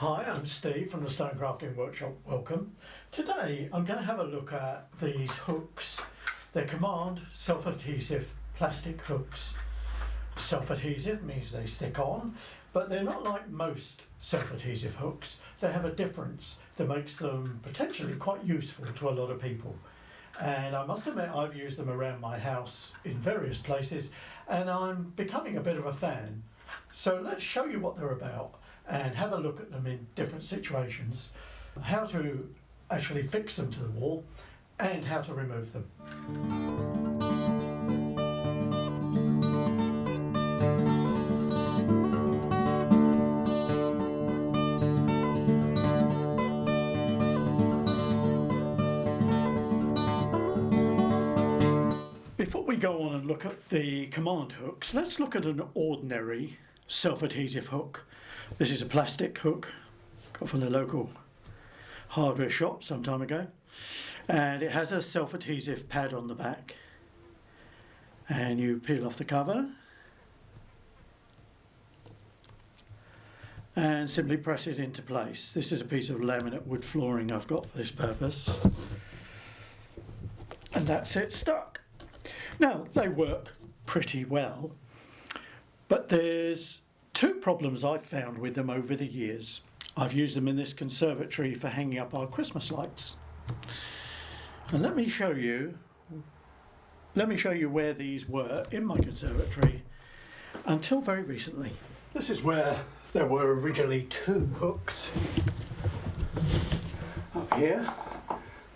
Hi, I'm Steve from the Stone Crafting Workshop. Welcome. Today I'm going to have a look at these hooks. They're Command self-adhesive plastic hooks. Self-adhesive means they stick on, but they're not like most self-adhesive hooks. They have a difference that makes them potentially quite useful to a lot of people. And I must admit I've used them around my house in various places and I'm becoming a bit of a fan. So let's show you what they're about and have a look at them in different situations, how to actually fix them to the wall and how to remove them. Before we go on and look at the command hooks, let's look at an ordinary self-adhesive hook. This is a plastic hook, got from the local hardware shop some time ago, and it has a self-adhesive pad on the back, and you peel off the cover and simply press it into place. This is a piece of laminate wood flooring I've got for this purpose, and that's it stuck. Now they work pretty well, but there's two problems I've found with them over the years. I've used them in this conservatory for hanging up our Christmas lights. And let me show you where these were in my conservatory until very recently. This is where there were originally two hooks. Up here,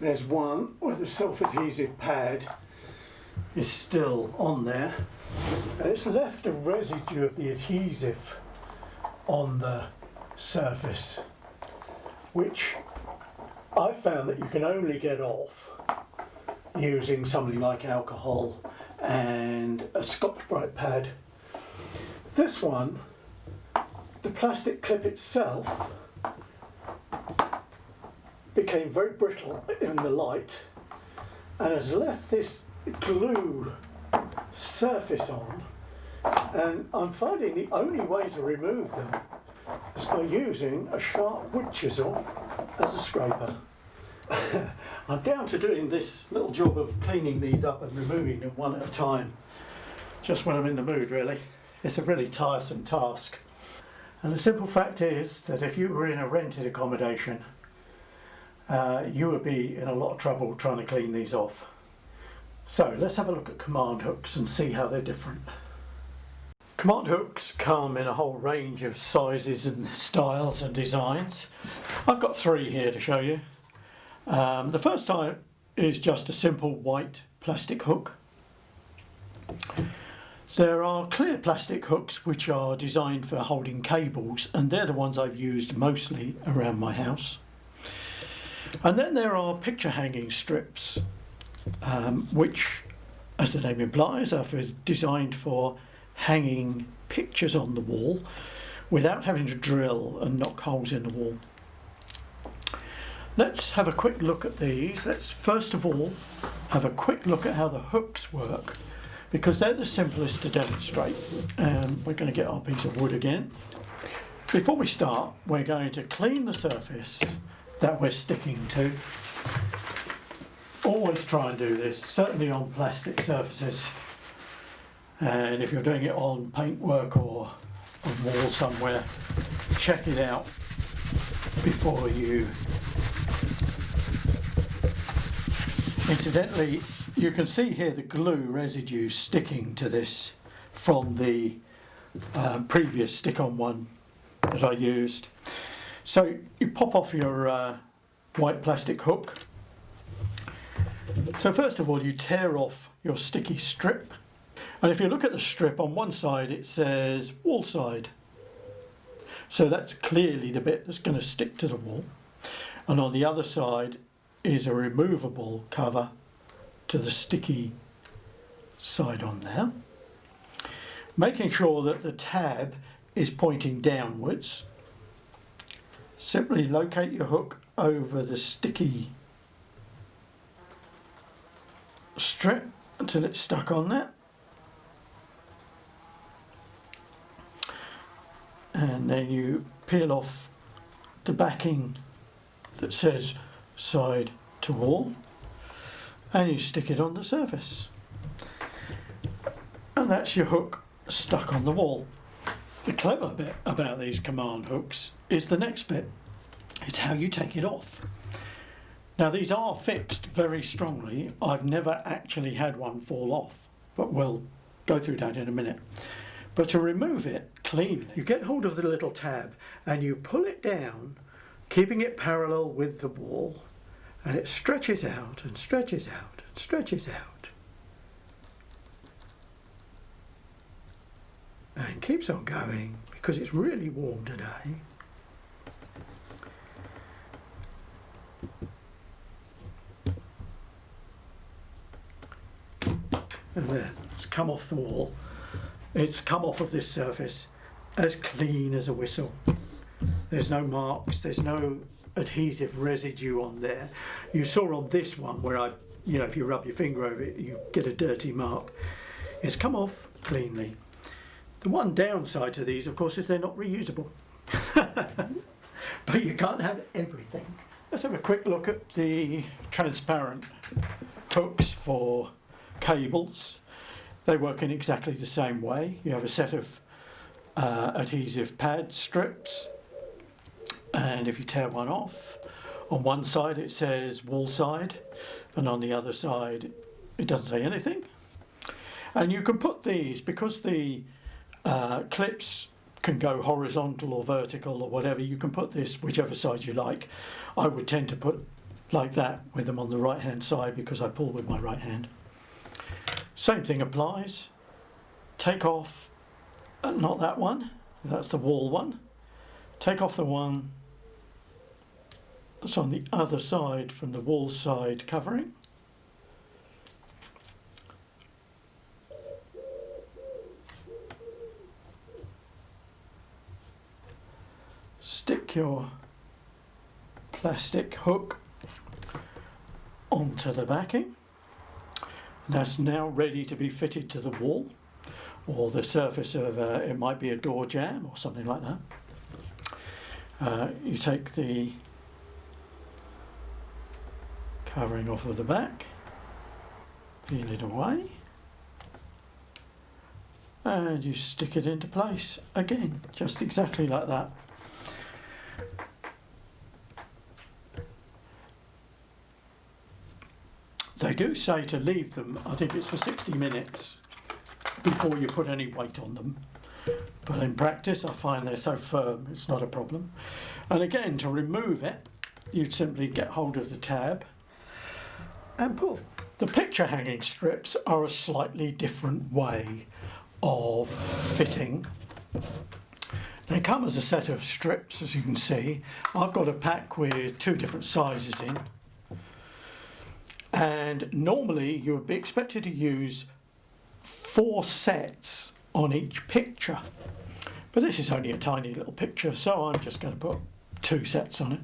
there's one where the self-adhesive pad is still on there. And it's left a residue of the adhesive on the surface, which I found that you can only get off using something like alcohol and a Scotch-Brite pad. This one, the plastic clip itself became very brittle in the light and has left this glue surface on, and I'm finding the only way to remove them is by using a sharp wood chisel as a scraper. I'm down to doing this little job of cleaning these up and removing them one at a time, just when I'm in the mood really. It's a really tiresome task, and the simple fact is that if you were in a rented accommodation you would be in a lot of trouble trying to clean these off. So let's have a look at command hooks and see how they're different. Command hooks come in a whole range of sizes and styles and designs. I've got three here to show you. The first type is just a simple white plastic hook. There are clear plastic hooks which are designed for holding cables, and they're the ones I've used mostly around my house. And then there are picture hanging strips, which, as the name implies, are designed for hanging pictures on the wall without having to drill and knock holes in the wall. Let's have a quick look at these. Let's first of all have a quick look at how the hooks work, because they're the simplest to demonstrate. And we're going to get our piece of wood again. Before we start, we're going to clean the surface that we're sticking to. Always try and do this, certainly on plastic surfaces, and if you're doing it on paintwork or a wall somewhere, check it out before you. Incidentally, you can see here the glue residue sticking to this from the previous stick-on one that I used. So you pop off your white plastic hook. So first of all you tear off your sticky strip, and if you look at the strip, on one side it says wall side, so that's clearly the bit that's going to stick to the wall, and on the other side is a removable cover to the sticky side on there. Making sure that the tab is pointing downwards, simply locate your hook over the sticky strip until it's stuck on there, and then you peel off the backing that says side to wall, and you stick it on the surface. And that's your hook stuck on the wall. The clever bit about these command hooks is the next bit. It's how you take it off. Now these are fixed very strongly. I've never actually had one fall off, but we'll go through that in a minute. But to remove it cleanly, you get hold of the little tab and you pull it down, keeping it parallel with the wall, and it stretches out and stretches out and stretches out. And keeps on going because it's really warm today. And there, it's come off the wall. It's come off of this surface as clean as a whistle. There's no marks, there's no adhesive residue on there. You saw on this one where if you rub your finger over it, you get a dirty mark. It's come off cleanly. The one downside to these, of course, is they're not reusable. But you can't have everything. Let's have a quick look at the transparent hooks for cables. They work in exactly the same way. You have a set of adhesive pad strips, and if you tear one off, on one side it says wall side, and on the other side it doesn't say anything. And you can put these, because the clips can go horizontal or vertical or whatever, you can put this whichever side you like. I would tend to put like that with them on the right hand side because I pull with my right hand. Same thing applies. Take off, not that one, that's the wall one. Take off the one that's on the other side from the wall side covering. Stick your plastic hook onto the backing. That's now ready to be fitted to the wall or the surface of it might be a door jamb or something like that. You take the covering off of the back, peel it away, and you stick it into place again, just exactly like that. They do say to leave them, I think it's for 60 minutes before you put any weight on them. But in practice, I find they're so firm, it's not a problem. And again, to remove it, you'd simply get hold of the tab and pull. The picture hanging strips are a slightly different way of fitting. They come as a set of strips, as you can see. I've got a pack with 2 different sizes in. And normally you would be expected to use 4 sets on each picture. But this is only a tiny little picture, so I'm just going to put 2 sets on it.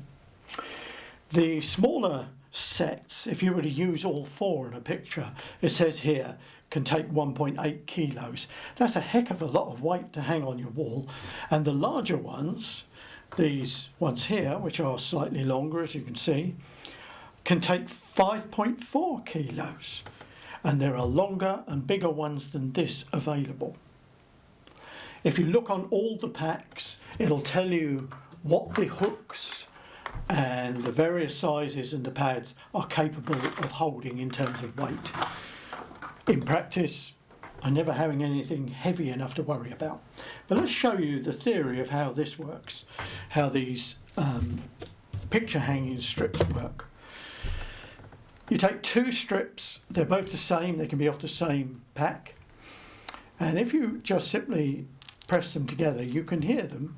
The smaller sets, if you were to use all 4 in a picture, it says here, can take 1.8 kilos. That's a heck of a lot of weight to hang on your wall. And the larger ones, these ones here, which are slightly longer, as you can see, can take 5.4 kilos. And there are longer and bigger ones than this available. If you look on all the packs, it'll tell you what the hooks and the various sizes and the pads are capable of holding in terms of weight. In practice, I'm never having anything heavy enough to worry about. But let's show you the theory of how this works, how these picture hanging strips work. You take 2 strips, they're both the same, they can be off the same pack. And if you just simply press them together, you can hear them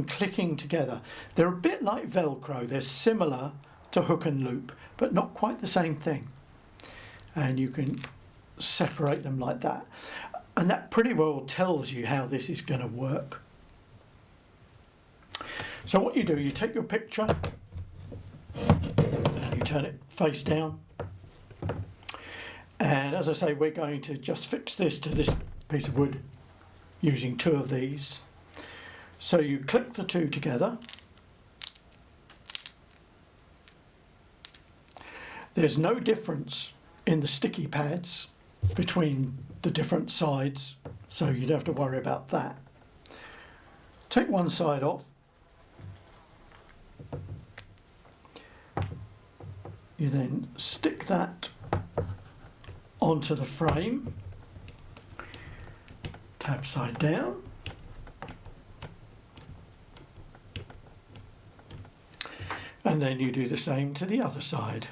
clicking together. They're a bit like Velcro, they're similar to hook and loop, but not quite the same thing. And you can separate them like that. And that pretty well tells you how this is going to work. So what you do, you take your picture and you turn it face down. And as I say, we're going to just fix this to this piece of wood using two of these. So you click the two together. There's no difference in the sticky pads between the different sides, so you don't have to worry about that. Take one side off. You then stick that onto the frame, tab side down. And then you do the same to the other side.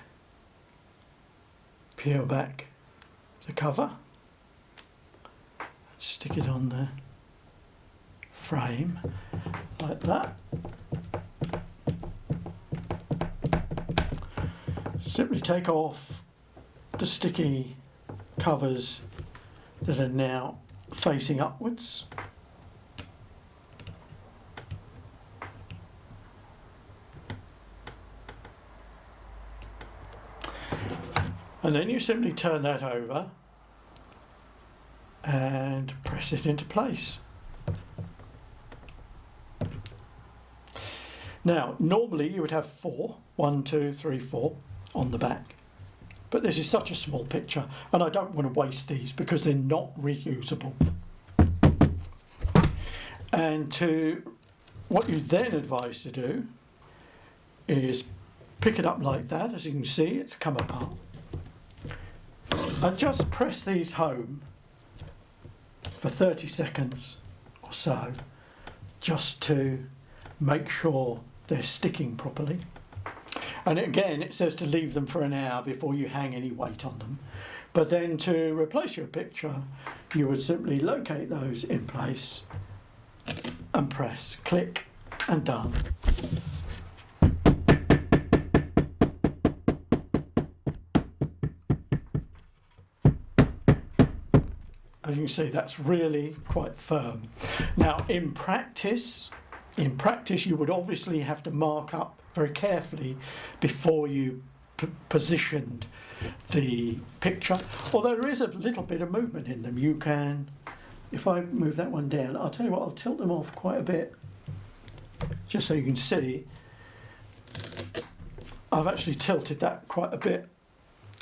Peel back the cover, stick it on the frame like that. Simply take off the sticky covers that are now facing upwards. And then you simply turn that over and press it into place. Now, normally you would have 4, 1, 2, 3, 4 on the back. But this is such a small picture, and I don't want to waste these because they're not reusable. And what you then advise to do is pick it up like that. As you can see, it's come apart. And just press these home for 30 seconds or so, just to make sure they're sticking properly. And again, it says to leave them for an hour before you hang any weight on them. But then to replace your picture, you would simply locate those in place and press click and done. As you can see, that's really quite firm. Now, in practice, you would obviously have to mark up very carefully before you positioned the picture. Although there is a little bit of movement in them. You can, if I move that one down, I'll tell you what, I'll tilt them off quite a bit, just so you can see. I've actually tilted that quite a bit,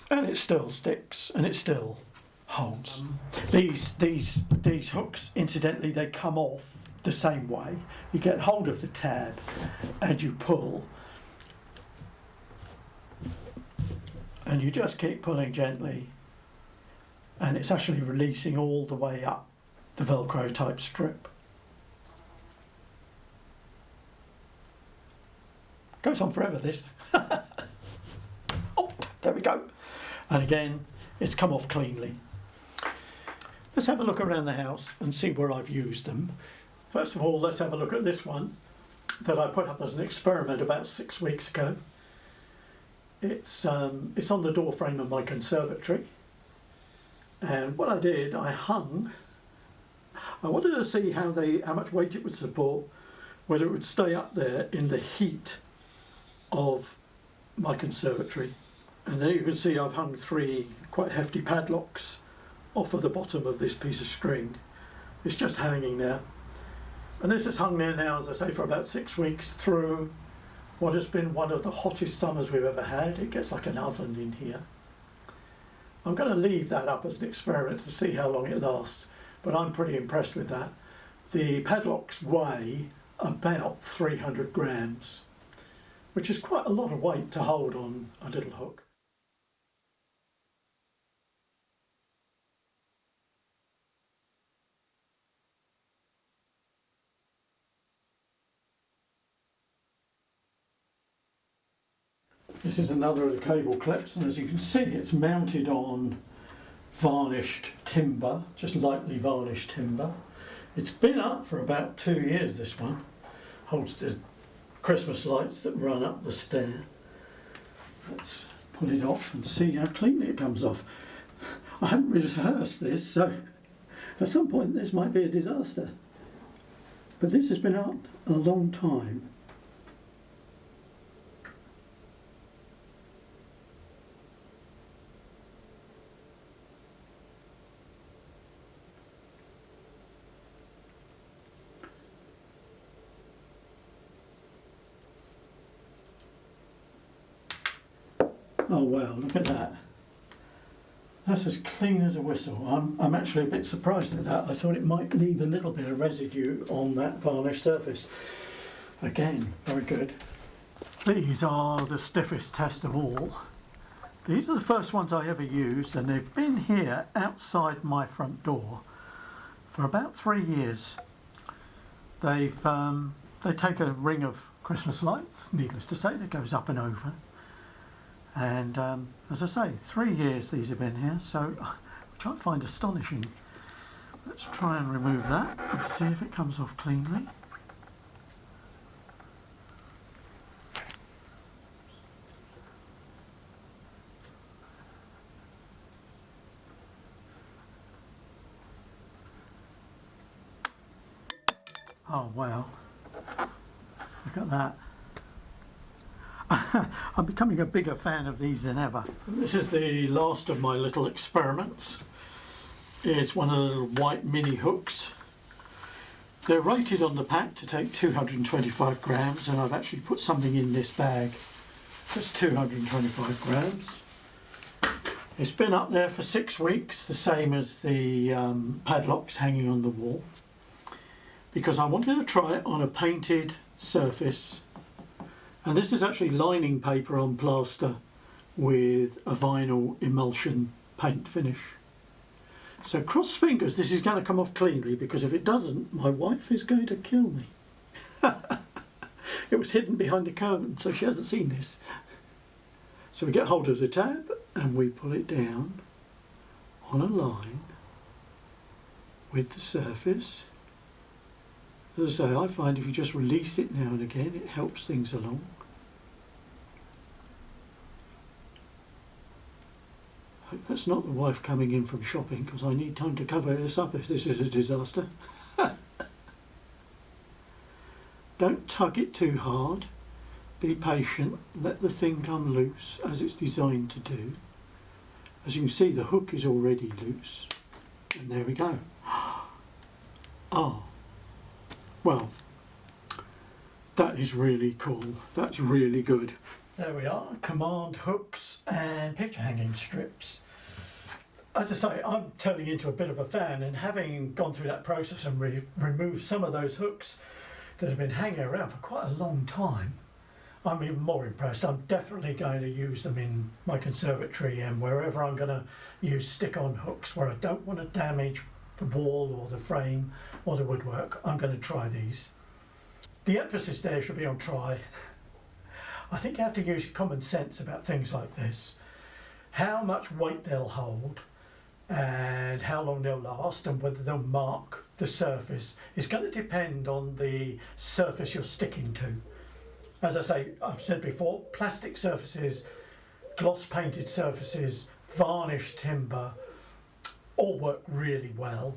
and it still sticks, and it still holds. These hooks, incidentally, they come off the same way. You get hold of the tab and you pull, and you just keep pulling gently, and it's actually releasing all the way up the Velcro type strip. Goes on forever, this. Oh, there we go. And again, it's come off cleanly. Let's have a look around the house and see where I've used them. First of all, let's have a look at this one that I put up as an experiment about 6 weeks ago. It's on the door frame of my conservatory. And what I did, I wanted to see how much weight it would support, whether it would stay up there in the heat of my conservatory. And there you can see I've hung 3 quite hefty padlocks off of the bottom of this piece of string. It's just hanging there. And this has hung there now, as I say, for about 6 weeks through what has been one of the hottest summers we've ever had. It gets like an oven in here. I'm going to leave that up as an experiment to see how long it lasts, but I'm pretty impressed with that. The padlocks weigh about 300 grams, which is quite a lot of weight to hold on a little hook. This is another of the cable clips, and as you can see, it's mounted on varnished timber, just lightly varnished timber. It's been up for about 2 years, this one. Holds the Christmas lights that run up the stair. Let's pull it off and see how cleanly it comes off. I haven't rehearsed this, so at some point this might be a disaster. But this has been up a long time. Oh wow, look at that. That's as clean as a whistle. I'm actually a bit surprised at that. I thought it might leave a little bit of residue on that varnish surface. Again, very good. These are the stiffest test of all. These are the first ones I ever used, and they've been here outside my front door for about 3 years. They take a ring of Christmas lights, needless to say, that goes up and over. And as I say, 3 years these have been here, so which I find astonishing. Let's try and remove that and see if it comes off cleanly. Oh wow, look at that. I'm becoming a bigger fan of these than ever. This is the last of my little experiments. It's one of the little white mini hooks. They're rated on the pack to take 225 grams, and I've actually put something in this bag that's 225 grams. It's been up there for 6 weeks, the same as the padlocks hanging on the wall, because I wanted to try it on a painted surface. And this is actually lining paper on plaster with a vinyl emulsion paint finish. So cross fingers this is going to come off cleanly, because if it doesn't, my wife is going to kill me. It was hidden behind the curtain, so she hasn't seen this. So we get hold of the tab and we pull it down on a line with the surface. As I say, I find if you just release it now and again, it helps things along. Hope that's not the wife coming in from shopping, because I need time to cover this up if this is a disaster. Don't tug it too hard. Be patient. Let the thing come loose as it's designed to do. As you can see, the hook is already loose. And there we go. Oh. Well, that is really cool. That's really good. There we are, command hooks and picture hanging strips. As I say, I'm turning into a bit of a fan, and having gone through that process and removed some of those hooks that have been hanging around for quite a long time, I'm even more impressed. I'm definitely going to use them in my conservatory and wherever I'm going to use stick-on hooks where I don't want to damage the wall or the frame or the woodwork. I'm going to try these. The emphasis there should be on try. I think you have to use common sense about things like this. How much weight they'll hold and how long they'll last, and whether they'll mark the surface is going to depend on the surface you're sticking to. As I say, I've said before, plastic surfaces, gloss painted surfaces, varnished timber, all work really well.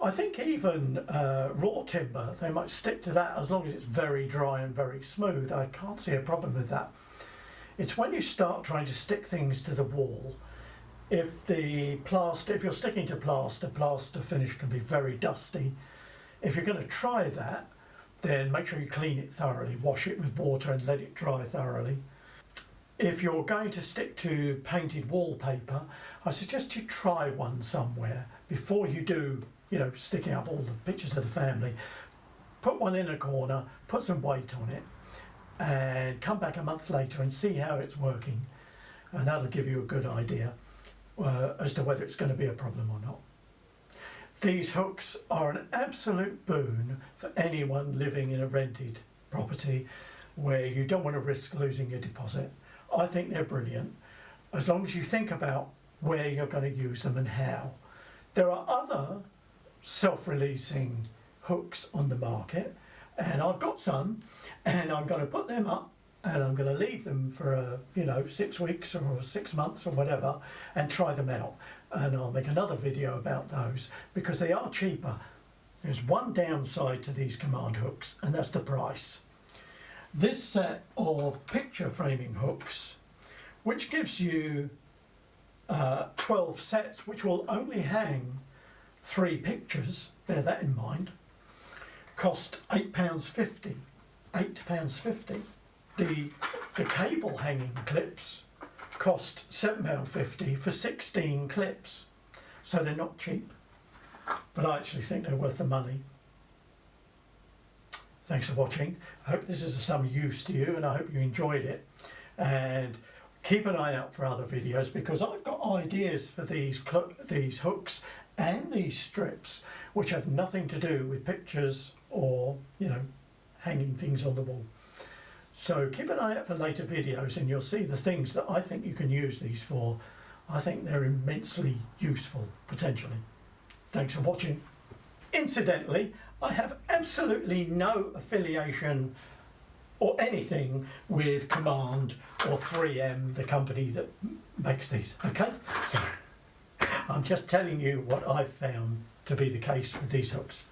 I think even raw timber, they might stick to that as long as it's very dry and very smooth. I can't see a problem with that. It's when you start trying to stick things to the wall, if you're sticking to plaster finish can be very dusty. If you're going to try that, then make sure you clean it thoroughly, wash it with water and let it dry thoroughly. If you're going to stick to painted wallpaper, I suggest you try one somewhere before you do, sticking up all the pictures of the family. Put one in a corner, put some weight on it, and come back a month later and see how it's working. And that'll give you a good idea as to whether it's going to be a problem or not. These hooks are an absolute boon for anyone living in a rented property where you don't want to risk losing your deposit. I think they're brilliant, as long as you think about where you're going to use them and how. There are other self-releasing hooks on the market, and I've got some, and I'm going to put them up and I'm going to leave them for 6 weeks or 6 months or whatever and try them out. And I'll make another video about those because they are cheaper. There's one downside to these command hooks, and that's the price. This set of picture framing hooks, which gives you 12 sets, which will only hang 3 pictures, bear that in mind, cost £8.50. £8.50. The cable hanging clips cost £7.50 for 16 clips, so they're not cheap, but I actually think they're worth the money. Thanks for watching. I hope this is of some use to you, and I hope you enjoyed it. And keep an eye out for other videos, because I've got ideas for these hooks and these strips which have nothing to do with pictures or, you know, hanging things on the wall. So keep an eye out for later videos and you'll see the things that I think you can use these for. I think they're immensely useful, potentially. Thanks for watching. Incidentally, I have absolutely no affiliation or anything with Command or 3M, the company that makes these, okay? So I'm just telling you what I've found to be the case with these hooks.